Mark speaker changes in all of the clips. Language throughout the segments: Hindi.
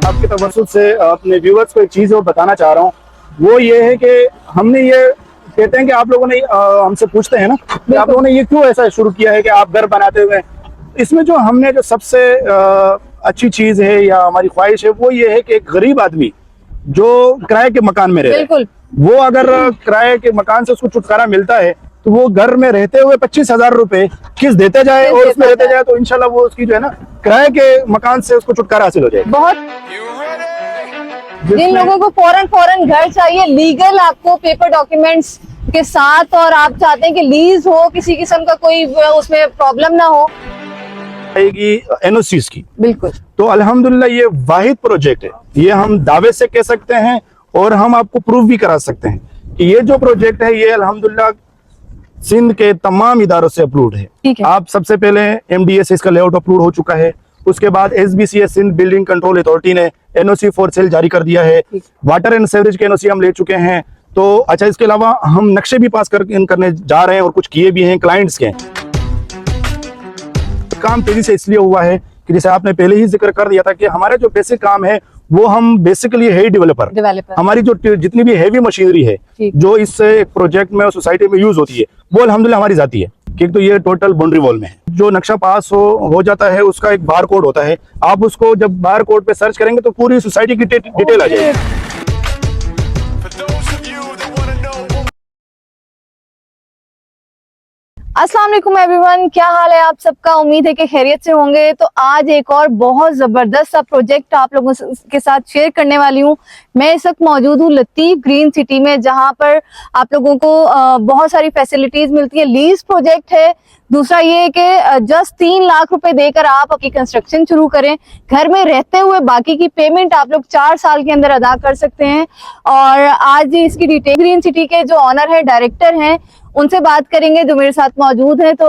Speaker 1: आपके तवज्जुह से अपने व्यूअर्स को एक चीज और बताना चाह रहा हूँ, वो ये है कि हमने ये कहते हैं कि आप लोगों ने हमसे पूछते हैं ना कि आप लोगों ने ये क्यों ऐसा शुरू किया है कि आप घर बनाते हुए, इसमें जो हमने जो सबसे अच्छी चीज है या हमारी ख्वाहिश है वो ये है कि एक गरीब आदमी जो किराए के मकान में रहे, वो अगर किराए के मकान से उसको छुटकारा मिलता है तो वो घर में रहते हुए 25,000 रुपए किस्त देते जाए और उसमें रहते जाए, तो इंशाल्लाह वो उसकी जो है ना किराए के मकान से उसको छुटकारा हासिल हो जाए।
Speaker 2: बहुत जिन लोगों को फौरन घर चाहिए लीगल, आपको पेपर डॉक्यूमेंट्स के साथ, और आप चाहते हैं कि लीज हो, किसी किस्म का कोई उसमें प्रॉब्लम ना हो,
Speaker 1: आएगी एनओसीज की।
Speaker 2: बिल्कुल।
Speaker 1: तो अल्हम्दुलिल्लाह ये वाहिद प्रोजेक्ट है, ये हम दावे से कह सकते हैं और हम आपको प्रूव भी करा सकते हैं कि ये जो प्रोजेक्ट है ये अल्हम्दुलिल्लाह सिंध के तमाम इदारों से अप्रूव्ड है। आप सबसे पहले एमडीए से इसका लेआउट अप्रूव हो चुका है, उसके बाद एसबीसीएस सिंध बिल्डिंग कंट्रोल अथॉरिटी ने एनओसी फॉर सेल जारी कर दिया है, वाटर एंड सीवरेज के एनओसी हम ले चुके हैं। तो अच्छा, इसके अलावा हम नक्शे भी पास करने जा रहे हैं और कुछ किए भी हैं क्लाइंट्स के। काम तेजी से इसलिए हुआ है कि जैसे आपने पहले ही जिक्र कर दिया था कि हमारा जो बेसिक काम है वो हम बेसिकली है डेवलपर। हमारी जो जितनी भी हैवी मशीनरी है जो इस प्रोजेक्ट में और सोसाइटी में यूज होती है वो अल्हम्दुलिल्लाह हमारी जाती है। कि तो ये टोटल बाउंड्री वॉल में है, जो नक्शा पास हो जाता है उसका एक बार कोड होता है, आप उसको जब बार कोड पे सर्च करेंगे तो पूरी सोसाइटी की डिटेल आ जाएगी।
Speaker 2: अस्सलाम वालेकुम एवरीवन, क्या हाल है आप सबका? उम्मीद है कि खैरियत से होंगे। तो आज एक और बहुत ज़बरदस्त सा प्रोजेक्ट आप लोगों के साथ शेयर करने वाली हूँ। मैं इस वक्त मौजूद हूँ लतीफ ग्रीन सिटी में, जहाँ पर आप लोगों को बहुत सारी फैसिलिटीज मिलती है। लीज प्रोजेक्ट है। दूसरा ये कि जस्ट 3 लाख रुपए देकर आप अपनी कंस्ट्रक्शन शुरू करें, घर में रहते हुए बाकी की पेमेंट आप लोग 4 साल के अंदर अदा कर सकते हैं। और आज इसकी डिटेल ग्रीन सिटी के जो ऑनर है, डायरेक्टर हैं, उनसे बात करेंगे जो मेरे साथ मौजूद हैं। तो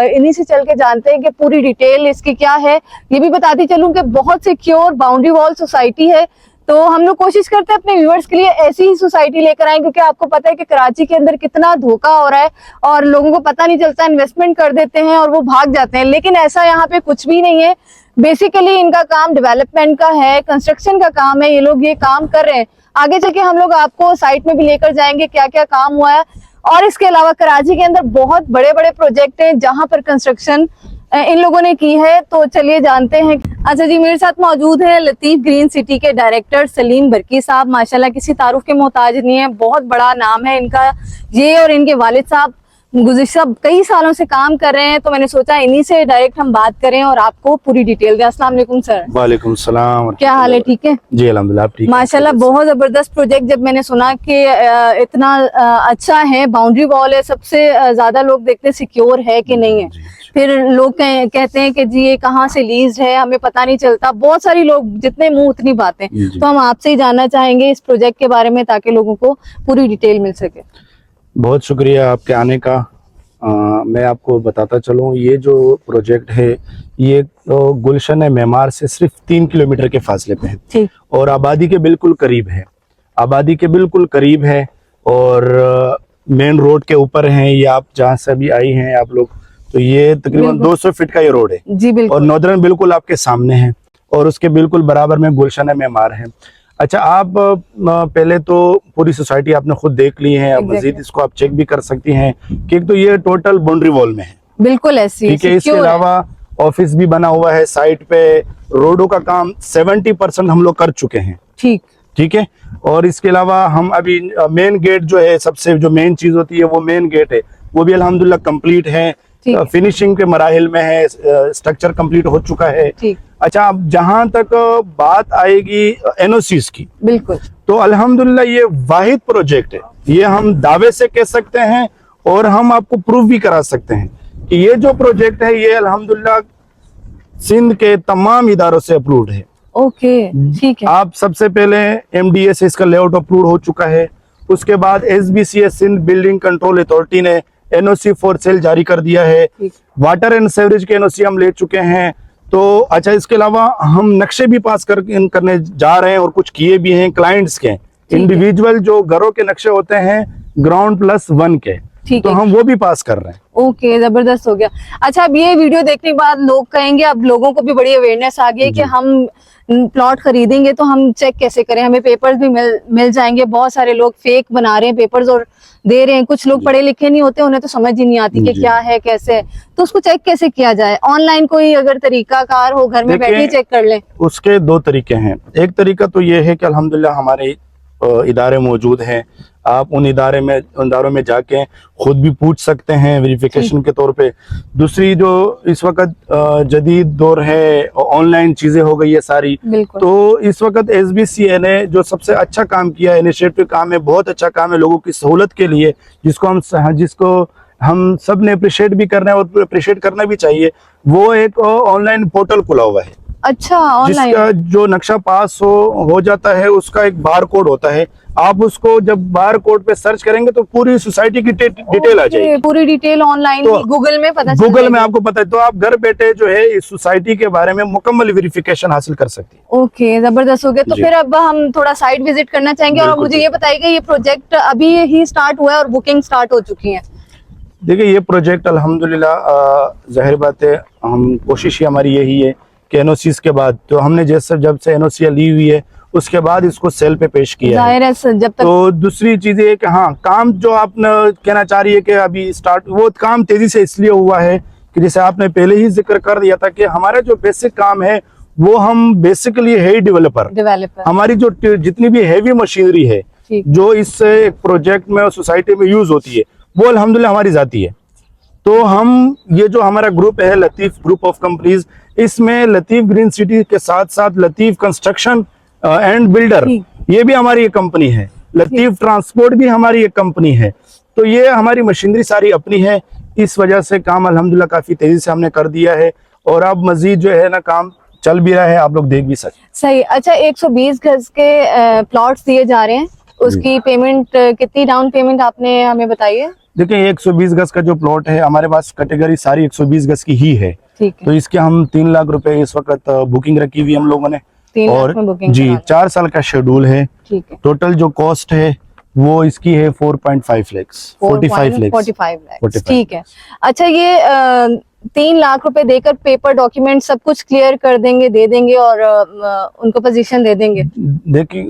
Speaker 2: इन्हीं से चल के जानते हैं कि पूरी डिटेल इसकी क्या है। ये भी बताती चलूं कि बहुत सिक्योर बाउंड्री वॉल सोसाइटी है। तो हम लोग कोशिश करते हैं अपने व्यूअर्स के लिए ऐसी ही सोसाइटी लेकर आए, क्योंकि आपको पता है कि कराची के अंदर कितना धोखा हो रहा है और लोगों को पता नहीं चलता, इन्वेस्टमेंट कर देते हैं और वो भाग जाते हैं। लेकिन ऐसा यहाँ पे कुछ भी नहीं है। बेसिकली इनका काम डेवलपमेंट का है, कंस्ट्रक्शन का काम है, ये लोग ये काम कर रहे हैं। आगे चल के हम लोग आपको साइट में भी लेकर जाएंगे क्या क्या काम हुआ है। और इसके अलावा कराची के अंदर बहुत बड़े बड़े प्रोजेक्ट हैं जहां पर कंस्ट्रक्शन इन लोगों ने की है। तो चलिए जानते हैं। अच्छा जी, मेरे साथ मौजूद है लतीफ ग्रीन सिटी के डायरेक्टर सलीम बरकी साहब। माशाल्लाह किसी तारुफ के मोहताज नहीं है, बहुत बड़ा नाम है इनका। ये और इनके वालिद साहब गुज़िश्ता कई सालों से काम कर रहे हैं, तो मैंने सोचा इन्हीं से डायरेक्ट हम बात करें और आपको पूरी डिटेल दें। अस्सलाम वालेकुम सर।
Speaker 1: वालेकुम सलाम। क्या
Speaker 2: हाल है? ठीक है
Speaker 1: जी अल्हम्दुलिल्लाह, आप ठीक है?
Speaker 2: माशाल्लाह बहुत जबरदस्त प्रोजेक्ट। जब मैंने सुना कि इतना अच्छा है, बाउंड्री वॉल है, सबसे ज्यादा लोग देखते सिक्योर है कि नहीं है। फिर लोग कहते हैं कि जी ये कहाँ से लीज है, हमें पता नहीं चलता। बहुत सारी लोग, जितने मुंह उतनी बातें। तो हम आपसे ही जानना चाहेंगे इस प्रोजेक्ट के बारे में, ताकि लोगों को पूरी डिटेल मिल सके।
Speaker 1: बहुत शुक्रिया आपके आने का। मैं आपको बताता चलूँ, ये जो प्रोजेक्ट है ये गुलशन मेमार से सिर्फ 3 किलोमीटर के फासले पे है और आबादी के बिल्कुल करीब है। आबादी के बिल्कुल करीब है और मेन रोड के ऊपर है। ये आप जहाँ से भी आई हैं आप लोग, तो ये तकरीबन 200 फीट का ये रोड है
Speaker 2: जी, बिल्कुल।
Speaker 1: और नॉर्दर्न बिल्कुल आपके सामने है और उसके बिल्कुल बराबर में गुलशन मेमार है। अच्छा, आप पहले तो पूरी सोसाइटी आपने खुद देख ली है, अब मजीद इसको आप चेक भी कर सकती हैं कि एक तो ये टोटल बाउंड्री वॉल में है,
Speaker 2: बिल्कुल ऐसी,
Speaker 1: ठीक है। इसके अलावा ऑफिस भी बना हुआ है साइट पे। रोडों का काम 70% हम लोग कर चुके हैं, ठीक है। और इसके अलावा हम अभी मेन गेट जो है, सबसे जो मेन चीज होती है वो मेन गेट है, वो भी अल्हम्दुलिल्लाह कंप्लीट है, फिनिशिंग के मराहिल में है, स्ट्रक्चर कंप्लीट हो चुका है। अच्छा, अब जहां तक बात आएगी एनओसीज की, बिल्कुल, तो अल्हम्दुलिल्लाह ये वाहिद प्रोजेक्ट है, ये हम दावे से कह सकते हैं और हम आपको प्रूव भी करा सकते हैं कि ये जो प्रोजेक्ट है ये अल्हम्दुलिल्लाह सिंध के तमाम इदारों से अप्रूव्ड है।
Speaker 2: ओके, ठीक है।
Speaker 1: आप सबसे पहले एमडीए से इसका लेआउट अप्रूव हो चुका है, उसके बाद एसबीसीएस सिंध बिल्डिंग कंट्रोल अथॉरिटी ने एनओसी फॉर सेल जारी कर दिया है, वाटर एंड सीवरेज के एनओसी हम ले चुके हैं। तो अच्छा, इसके अलावा हम नक्शे भी पास करने जा रहे हैं और कुछ किए भी हैं क्लाइंट्स के। इंडिविजुअल जो घरों के नक्शे होते हैं ग्राउंड +1 के,
Speaker 2: ठीक
Speaker 1: तो
Speaker 2: है।
Speaker 1: हम वो भी पास कर रहे हैं।
Speaker 2: ओके, जबरदस्त हो गया। अच्छा, अब ये वीडियो देखने के बाद लोग कहेंगे, अब लोगों को भी बड़ी अवेयरनेस आ गई है कि हम प्लॉट खरीदेंगे तो हम चेक कैसे करें, हमें पेपर्स भी मिल जाएंगे। बहुत सारे लोग फेक बना रहे हैं पेपर्स और दे रहे हैं। कुछ लोग पढ़े लिखे नहीं होते, उन्हें तो समझ ही नहीं आती कि क्या है कैसे है, तो उसको चेक कैसे किया जाए? ऑनलाइन कोई अगर तरीका कार हो, घर में बैठे ही चेक कर ले?
Speaker 1: उसके दो तरीके हैं। एक तरीका तो ये है कि अल्हम्दुलिल्लाह हमारे इदारे मौजूद हैं, आप उन इदारों में जाके खुद भी पूछ सकते हैं वेरिफिकेशन के तौर पे। दूसरी जो इस वक्त जदीद दौर है, ऑनलाइन चीजें हो गई है सारी, तो इस वक्त SBCA ने जो सबसे अच्छा काम किया है, इनिशिएटिव काम है, बहुत अच्छा काम है लोगों की सहूलत के लिए, जिसको हम सब ने अप्रिशिएट भी करना है और अप्रिशिएट करना भी चाहिए। वो एक ऑनलाइन पोर्टल खुला हुआ है।
Speaker 2: अच्छा, ऑनलाइन
Speaker 1: जिसका जो नक्शा पास हो जाता है, उसका एक बार कोड होता है। आप उसको जब बार कोड पे सर्च करेंगे तो पूरी सोसाइटी की डिटेल आ जाएगी।
Speaker 2: पूरी डिटेल ऑनलाइन
Speaker 1: तो
Speaker 2: गूगल में पता चल
Speaker 1: गूगल में आपको पता है, तो आप घर बैठे जो है इस सोसाइटी के बारे में मुकम्मल वेरिफिकेशन हासिल कर सकती है।
Speaker 2: ओके, जबरदस्त हो गया। तो फिर अब हम थोड़ा साइट विजिट करना चाहेंगे, और मुझे ये बताइएगा, ये प्रोजेक्ट अभी ही स्टार्ट हुआ है और बुकिंग स्टार्ट हो चुकी है?
Speaker 1: देखिए, ये प्रोजेक्ट अल्हम्दुलिल्लाह जाहिर बात है, हम कोशिश ही हमारी यही है कि NOCs के बाद, तो हमने जब से NOC ली हुई है उसके बाद इसको सेल पे पेश किया है।
Speaker 2: जब तक
Speaker 1: तो दूसरी चीज ये कि हाँ, काम जो आप कहना चाह रही है कि अभी स्टार्ट, वो काम तेजी से इसलिए हुआ है कि जैसे आपने पहले ही जिक्र कर दिया था कि हमारा जो बेसिक काम है वो हम बेसिकली है डेवलपर। हमारी जो जितनी भी हैवी मशीनरी है जो इस प्रोजेक्ट में और सोसाइटी में यूज होती है, वो अल्हम्दुलिल्लाह हमारी जाती है। तो हम ये जो हमारा ग्रुप है, लतीफ ग्रुप ऑफ कंपनीज, इसमें लतीफ ग्रीन सिटी के साथ साथ लतीफ कंस्ट्रक्शन एंड बिल्डर, ये भी हमारी एक कंपनी है। लतीफ ट्रांसपोर्ट भी हमारी एक कंपनी है। तो ये हमारी मशीनरी सारी अपनी है। इस वजह से काम अल्हम्दुलिल्लाह काफी तेजी से हमने कर दिया है, और अब मजीद जो है ना काम चल भी रहा है, आप लोग देख भी सकते।
Speaker 2: सही। अच्छा, 120 गज के प्लॉट्स दिए जा रहे हैं, उसकी पेमेंट कितनी, डाउन पेमेंट आपने हमें बताइए?
Speaker 1: देखिए, 120 गज का जो प्लॉट है, हमारे पास कैटेगरी सारी 120 गज की ही है। तो इसके हम 3 लाख रुपए इस वक्त बुकिंग रखी हुई हम लोगों ने, और जी 4 साल का शेड्यूल है। टोटल जो कॉस्ट है वो इसकी है 4.5 लाख, 45 लाख।
Speaker 2: ठीक है। अच्छा, ये 3 लाख रुपए देकर पेपर डॉक्यूमेंट सब कुछ क्लियर कर देंगे, दे देंगे, और उनको पोजीशन दे देंगे? देखिए,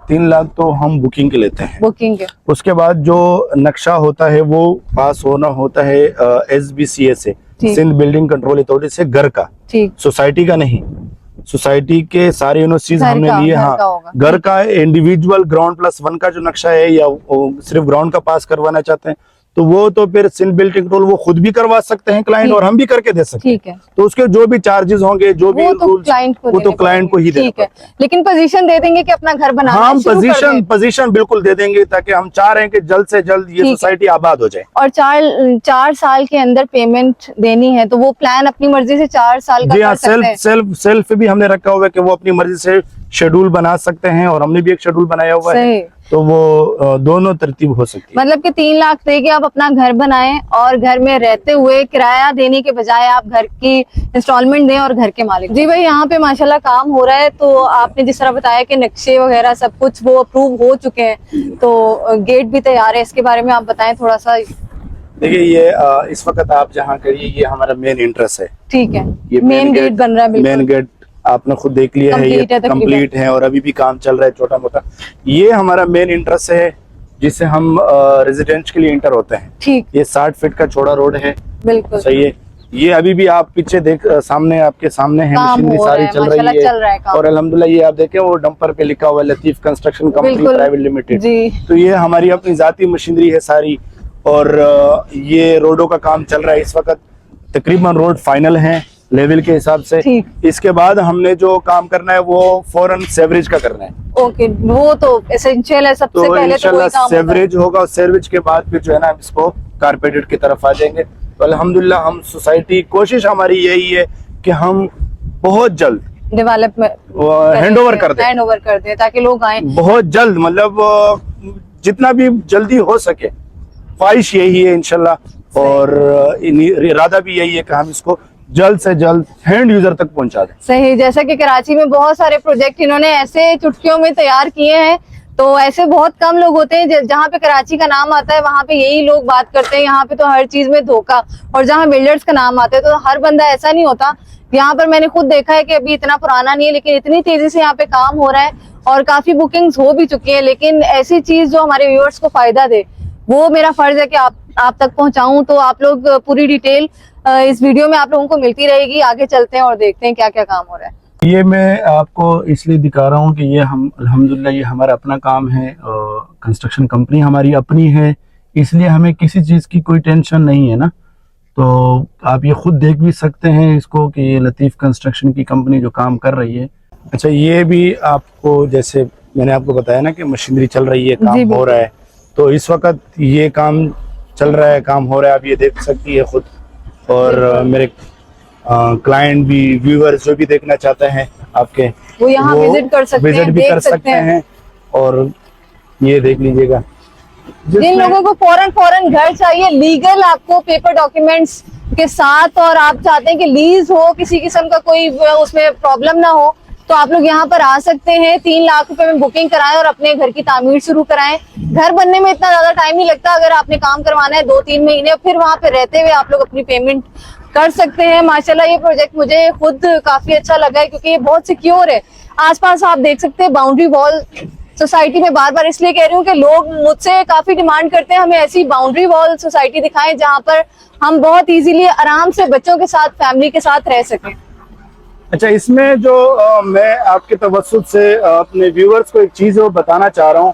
Speaker 1: 3 लाख तो हम बुकिंग के लेते हैं,
Speaker 2: बुकिंग के।
Speaker 1: उसके बाद जो नक्शा होता है वो पास होना होता है SBCA से, सिंध बिल्डिंग कंट्रोल अथॉरिटी से, घर का, सोसाइटी का नहीं। सोसाइटी के सारे NOCs हमने लिए। हाँ, घर का इंडिविजुअल ग्राउंड +1 का जो नक्शा है, या सिर्फ ग्राउंड का पास करवाना चाहते हैं, तो वो तो फिर सिंध बिल्डिंग कंट्रोल वो खुद भी करवा सकते हैं क्लाइंट, और हम भी करके दे सकते हैं। तो उसके जो भी चार्जेस होंगे, जो भी वो तो क्लाइंट को ही देना पड़ता है।
Speaker 2: लेकिन पोजीशन दे देंगे कि अपना घर बनाना
Speaker 1: है। हम पोजीशन बिल्कुल दे देंगे, ताकि हम चाह रहे हैं कि जल्द से जल्द ये सोसाइटी आबाद हो जाए।
Speaker 2: और 4 साल के अंदर पेमेंट देनी है, तो वो प्लान अपनी मर्जी से 4 साल का कर सकते हैं।
Speaker 1: सेल्फ भी हमने रखा हुआ है कि वो अपनी मर्जी से शेड्यूल बना सकते हैं, और हमने भी एक शेड्यूल बनाया हुआ है, तो वो दोनों तरतीब हो सकती है।
Speaker 2: मतलब कि 3 लाख देके आप अपना घर बनाएं, और घर में रहते हुए किराया देने के बजाय आप घर की इंस्टॉलमेंट दें और घर के मालिक। जी भाई, यहाँ पे माशाल्लाह काम हो रहा है। तो आपने जिस तरह बताया कि नक्शे वगैरह सब कुछ वो अप्रूव हो चुके हैं, तो गेट भी तैयार है, इसके बारे में आप बताएं थोड़ा सा।
Speaker 1: देखिए, ये इस वक्त आप जहाँ करिए, ये हमारा मेन इंटरेस्ट है।
Speaker 2: ठीक है, ये मेन गेट बन रहा है।
Speaker 1: मेन गेट आपने खुद देख लिया है, ये कंप्लीट है, और अभी भी काम चल रहा है छोटा मोटा। ये हमारा मेन इंटरेस्ट है, जिससे हम रेजिडेंट के लिए इंटर होते हैं।
Speaker 2: ठीक।
Speaker 1: ये 60 फीट का चौड़ा रोड है।
Speaker 2: बिल्कुल
Speaker 1: सही है। ये अभी भी आप पीछे सामने आपके सामने है, मशीनरी सारी चल रही है, और अल्हम्दुलिल्लाह ये आप देखें, वो डंपर पे लिखा हुआ है Latif construction company private limited. तो ये हमारी अपनी जाती मशीनरी है सारी, और ये रोडों का काम चल रहा है इस वक्त। तकरीबन रोड फाइनल है लेवल के हिसाब से। इसके बाद हमने जो काम करना है वो फौरन सेवरेज का करना है।
Speaker 2: ओके, वो तो एसेंशियल है। सबसे पहले तो वही काम
Speaker 1: सेवरेज होगा, और सेवरेज के बाद फिर जो है ना हम इसको कारपेटेड की तरफ आ जाएंगे। तो अल्हम्दुलिल्लाह हम सोसाइटी, कोशिश हमारी यही है कि हम बहुत जल्द
Speaker 2: डेवलपमेंट
Speaker 1: हैंड ओवर कर
Speaker 2: दें ताकि लोग आए
Speaker 1: बहुत जल्द, मतलब जितना भी जल्दी हो सके। ख्वाहिश यही है इंशाल्लाह, और इरादा भी यही है कि हम इसको जल्द से जल्द हैंड यूजर तक पहुंचा दें।
Speaker 2: सही। जैसा कि कराची में बहुत सारे प्रोजेक्ट इन्होंने ऐसे चुटकियों में तैयार किए हैं, तो ऐसे बहुत कम लोग होते हैं जहाँ पे कराची का नाम आता है वहां पे यही लोग बात करते हैं, यहाँ पे तो हर चीज में धोखा। और जहाँ बिल्डर्स का नाम आता है तो हर बंदा ऐसा नहीं होता। यहाँ पर मैंने खुद देखा है कि अभी इतना पुराना नहीं है, लेकिन इतनी तेजी से यहाँ पे काम हो रहा है और काफी बुकिंग्स हो भी चुकी है। लेकिन ऐसी चीज जो हमारे व्यूअर्स को फायदा दे, वो मेरा फर्ज है कि आप तक पहुंचाऊं। तो आप लोग पूरी डिटेल इस वीडियो में आप लोगों को मिलती रहेगी। आगे चलते हैं और देखते हैं क्या क्या काम हो रहा है।
Speaker 1: ये मैं आपको इसलिए दिखा रहा हूँ कि ये हम अल्हम्दुलिल्लाह ये हमारा अपना काम है, कंस्ट्रक्शन कंपनी हमारी अपनी है, इसलिए हमें किसी चीज़ की कोई टेंशन नहीं है ना। तो आप ये खुद देख भी सकते हैं इसको कि ये लतीफ़ कंस्ट्रक्शन की कंपनी जो काम कर रही है। अच्छा, ये भी आपको जैसे मैंने आपको बताया ना कि मशीनरी चल रही है, काम हो रहा है। तो इस वक्त ये काम चल रहा है, काम हो रहा है, आप ये देख सकती है खुद। और मेरे क्लाइंट भी, व्यूअर्स जो भी देखना चाहते हैं आपके,
Speaker 2: वो यहाँ विजिट कर सकते हैं,
Speaker 1: विजिट भी कर सकते हैं। और ये देख लीजिएगा,
Speaker 2: जिन लोगों को फौरन घर चाहिए, लीगल आपको पेपर डॉक्यूमेंट्स के साथ, और आप चाहते हैं कि लीज हो, किसी किस्म का कोई उसमें प्रॉब्लम ना हो, तो आप लोग यहाँ पर आ सकते हैं। 3 लाख रुपए में बुकिंग कराएं और अपने घर की तामीर शुरू कराएं। घर बनने में इतना ज्यादा टाइम नहीं लगता। अगर आपने काम करवाना है 2-3 महीने, फिर वहां पे रहते हुए आप लोग अपनी पेमेंट कर सकते हैं। माशाल्लाह ये प्रोजेक्ट मुझे खुद काफी अच्छा लगा है, क्योंकि ये बहुत सिक्योर है। आसपास आप देख सकते हैं बाउंड्री वॉल। सोसाइटी में बार बार इसलिए कह रही हूँ कि लोग मुझसे काफी डिमांड करते हैं हमें ऐसी बाउंड्री वॉल सोसाइटी दिखाएं जहां पर हम बहुत इजीली आराम से बच्चों के साथ, फैमिली के साथ रह सकें।
Speaker 1: अच्छा, इसमें जो मैं आपके तवज्जुह से अपने व्यूअर्स को एक चीज बताना चाह रहा हूँ,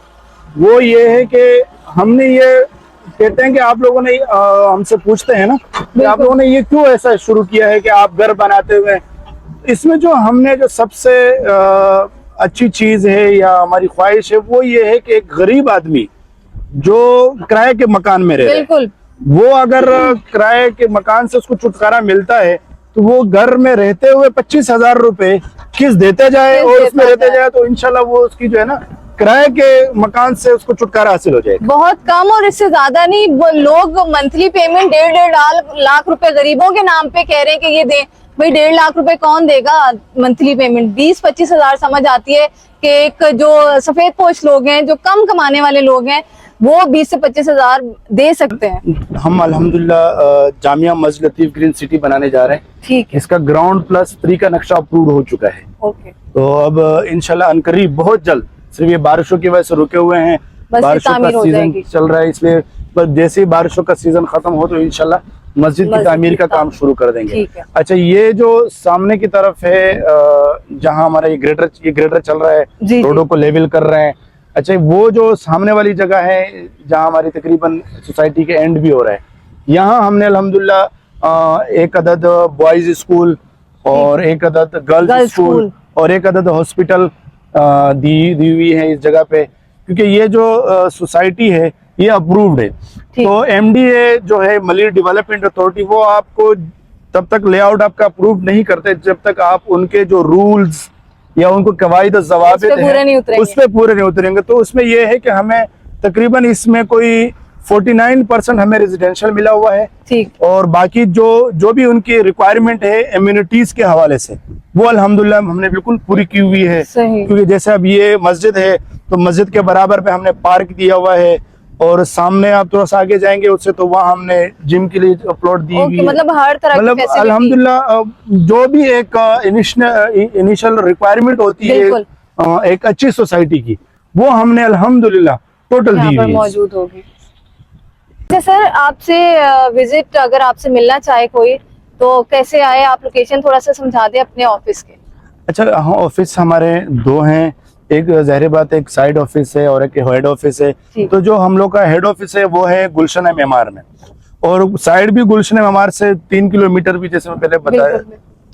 Speaker 1: वो ये है कि हमने ये कहते हैं कि आप लोगों ने हमसे पूछते हैं ना कि आप लोगों ने ये क्यों ऐसा शुरू किया है कि आप घर बनाते हुए। इसमें जो हमने जो सबसे अच्छी चीज है या हमारी ख्वाहिश है, वो ये है कि एक गरीब आदमी जो किराए के मकान में रहे,
Speaker 2: बिल्कुल,
Speaker 1: वो अगर किराए के मकान से उसको छुटकारा मिलता है तो वो घर में रहते हुए 25,000 रुपए किस्त देते जाए और उसमें रहते जाए, तो इंशाल्लाह वो उसकी जो है ना किराए के मकान से उसको छुटकारा हासिल हो जाएगा।
Speaker 2: बहुत कम और इससे ज्यादा नहीं। लोग मंथली पेमेंट 1.5 लाख रुपए गरीबों के नाम पे कह रहे हैं कि ये दे। भाई 1.5 लाख रुपए कौन देगा मंथली पेमेंट? 20-25 हजार समझ आती है कि एक जो सफेद पोश लोग हैं, जो कम कमाने वाले लोग हैं, वो 20 से 25 हजार दे सकते हैं।
Speaker 1: हम अल्हम्दुलिल्लाह जामिया मस्जिद लतीफ ग्रीन सिटी बनाने जा रहे हैं।
Speaker 2: ठीक है,
Speaker 1: इसका ग्राउंड प्लस 3 का नक्शा अप्रूव हो चुका है।
Speaker 2: ओके।
Speaker 1: तो अब इंशाल्लाह अनकरीब बहुत जल्द, सिर्फ ये बारिशों की वजह से रुके हुए हैं, बारिशों का सीजन चल रहा है इसलिए, पर जैसे ही बारिशों का सीजन खत्म हो तो इंशाल्लाह मस्जिद की तामीर का काम शुरू कर देंगे। अच्छा, ये जो सामने की तरफ है जहां हमारा ये ग्रेडर चल रहा है, रोडों को लेवल कर रहे हैं। अच्छा, वो जो सामने वाली जगह है जहां हमारी तकरीबन सोसाइटी के एंड भी हो रहा है, यहाँ हमने अल्हम्दुलिल्लाह 1 अदद बॉयज स्कूल और 1 अदद गर्ल्स स्कूल और 1 अदद हॉस्पिटल दी हुई है इस जगह पे, क्योंकि ये जो सोसाइटी है ये अप्रूव्ड है। तो एमडीए जो है मलिर डेवलपमेंट अथॉरिटी, वो आपको तब तक लेआउट आपका अप्रूव नहीं करते जब तक आप उनके जो रूल्स या उनको कवायद ज़वाबित उस पे पूरे नहीं उतरेंगे। तो उसमें यह है कि हमें तकरीबन इसमें कोई 49% हमें रेजिडेंशियल मिला हुआ है, ठीक, और बाकी जो भी उनकी रिक्वायरमेंट है इम्यूनिटीज के हवाले से, वो अल्हम्दुलिल्लाह हमने बिल्कुल पूरी की हुई है। क्योंकि जैसे अब ये मस्जिद है तो मस्जिद के बराबर पे हमने पार्क दिया हुआ है, और सामने आप थोड़ा सा आगे जाएंगे उससे तो वहाँ हमने जिम के लिए प्लॉट दी हुई है।
Speaker 2: मतलब हर तरह की फैसिलिटी,
Speaker 1: अल्हम्दुलिल्लाह जो भी एक इनिशियल रिक्वायरमेंट होती है एक अच्छी सोसाइटी की, वो हमने अल्हम्दुलिल्लाह टोटल दी हुई
Speaker 2: मौजूद होगी। सर, आपसे विजिट अगर आपसे मिलना चाहे कोई तो कैसे आए? आप लोकेशन थोड़ा सा समझा दें अपने ऑफिस के।
Speaker 1: अच्छा, हाँ, ऑफिस हमारे 2 हैं, एक ज़ाहिर बात एक साइड ऑफिस है और एक हेड ऑफिस है। तो जो हम लोग का हेड ऑफिस है वो है गुलशन मेमार में, और साइड भी गुलशन मेमार से 3 किलोमीटर भी, जैसे मैं पहले बताया,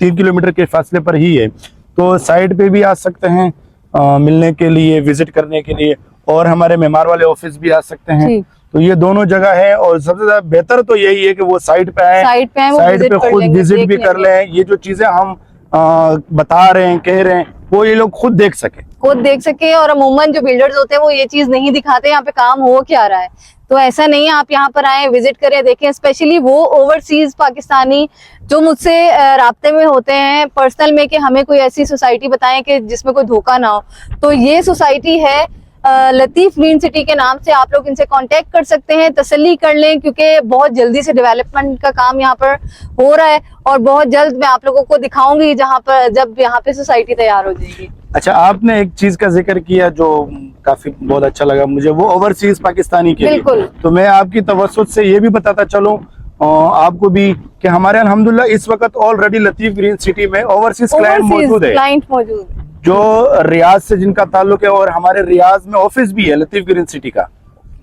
Speaker 1: 3 किलोमीटर के फासले पर ही है। तो साइड पे भी आ सकते हैं मिलने के लिए, विजिट करने के लिए, और हमारे मेमार वाले ऑफिस भी आ सकते हैं। तो ये दोनों जगह है, और सबसे ज्यादा बेहतर तो यही है कि वो साइड पे आए, साइड पे खुद विजिट भी कर ले। ये जो चीजें हम बता रहे हैं, कह रहे हैं, वो ये लोग खुद देख सके। और अमूमन जो बिल्डर्स होते हैं वो ये चीज नहीं दिखाते यहाँ पे काम हो क्या रहा है। तो ऐसा नहीं है, आप यहाँ पर आए, विजिट करें, देखें। स्पेशली वो ओवरसीज पाकिस्तानी जो मुझसे राब्ते में होते हैं पर्सनल में कि हमें कोई ऐसी सोसाइटी बताएं कि जिसमें कोई धोखा ना हो। तो ये सोसाइटी है
Speaker 2: लतीफ ग्रीन सिटी के नाम से आप लोग इनसे कांटेक्ट कर सकते हैं, तसल्ली कर लें, क्योंकि बहुत जल्दी से डेवलपमेंट का काम यहाँ पर हो रहा है और बहुत जल्द मैं आप लोगों को दिखाऊंगी जब यहाँ पे सोसाइटी तैयार हो जाएगी।
Speaker 1: अच्छा, आपने एक चीज का जिक्र किया जो काफी बहुत अच्छा लगा मुझे, वो ओवरसीज पाकिस्तानी के लिए।
Speaker 2: बिल्कुल।
Speaker 1: तो मैं आपकी तवज्जुह से ये भी बताता चलूं आपको भी कि हमारे अल्हम्दुलिल्लाह इस वक्त ऑलरेडी लतीफ ग्रीन सिटी में ओवरसीज क्लाइंट मौजूद है, जो रियाज से जिनका ताल्लुक है, और हमारे रियाज में ऑफिस भी है लतीफ ग्रीन सिटी का।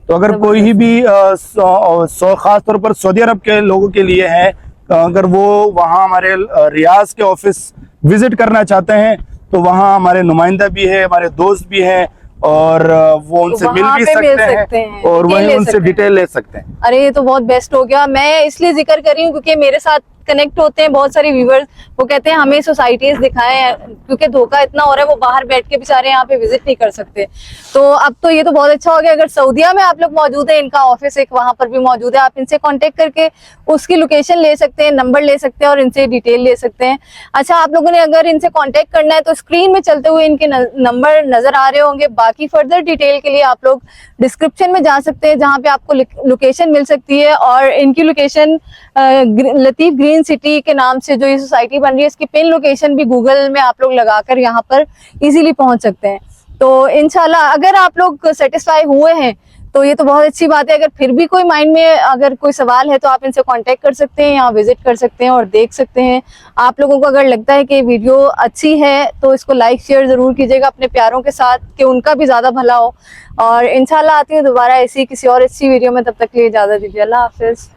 Speaker 1: तो अगर कोई भी खास तौर पर सऊदी अरब के लोगों के लिए है, अगर वो वहाँ हमारे रियाज के ऑफिस विजिट करना चाहते हैं तो वहाँ हमारे नुमाइंदा भी है, हमारे दोस्त भी हैं, और वो उनसे मिल भी सकते हैं और वहीं उनसे डिटेल ले सकते हैं।
Speaker 2: अरे ये तो बहुत बेस्ट हो गया। मैं इसलिए जिक्र कर रही हूँ क्योंकि मेरे साथ कनेक्ट होते हैं बहुत सारे व्यूवर्स, वो कहते हैं हमें सोसाइटीज दिखाएं, क्योंकि धोखा इतना हो रहा है, वो बाहर बैठ के बेचारे यहाँ पे विजिट नहीं कर सकते। तो अब तो ये तो बहुत अच्छा हो गया, अगर सऊदीया में आप लोग मौजूद है, इनका ऑफिस एक वहां पर भी मौजूद है, आप इनसे कांटेक्ट करके उसकी लोकेशन ले सकते हैं, नंबर ले सकते हैं और इनसे डिटेल ले सकते हैं। अच्छा, आप लोगों ने अगर इनसे कॉन्टेक्ट करना है तो स्क्रीन में चलते हुए इनके नंबर नजर आ रहे होंगे। बाकी फर्दर डिटेल के लिए आप लोग डिस्क्रिप्शन में जा सकते हैं, जहाँ पे आपको लोकेशन मिल सकती है, और इनकी लोकेशन लतीफ ग्रीन सिटी के नाम से जो ये सोसाइटी बन रही है, इसकी पिन लोकेशन भी गूगल में आप लोग लगाकर यहाँ पर इजीली पहुंच सकते हैं। तो इंशाल्लाह अगर आप लोग सेटिस्फाई हुए हैं तो ये तो बहुत अच्छी बात है। अगर फिर भी कोई माइंड में अगर कोई सवाल है तो आप इनसे कांटेक्ट कर सकते हैं, यहाँ विजिट कर सकते हैं और देख सकते हैं। आप लोगों को अगर लगता है कि वीडियो अच्छी है तो इसको लाइक शेयर जरूर कीजिएगा अपने प्यारों के साथ, कि उनका भी ज्यादा भला हो। और इंशाल्लाह आती हूँ दोबारा ऐसी किसी और अच्छी वीडियो में, तब तक के लिए इजाजत दीजिए। अल्लाह हाफिज।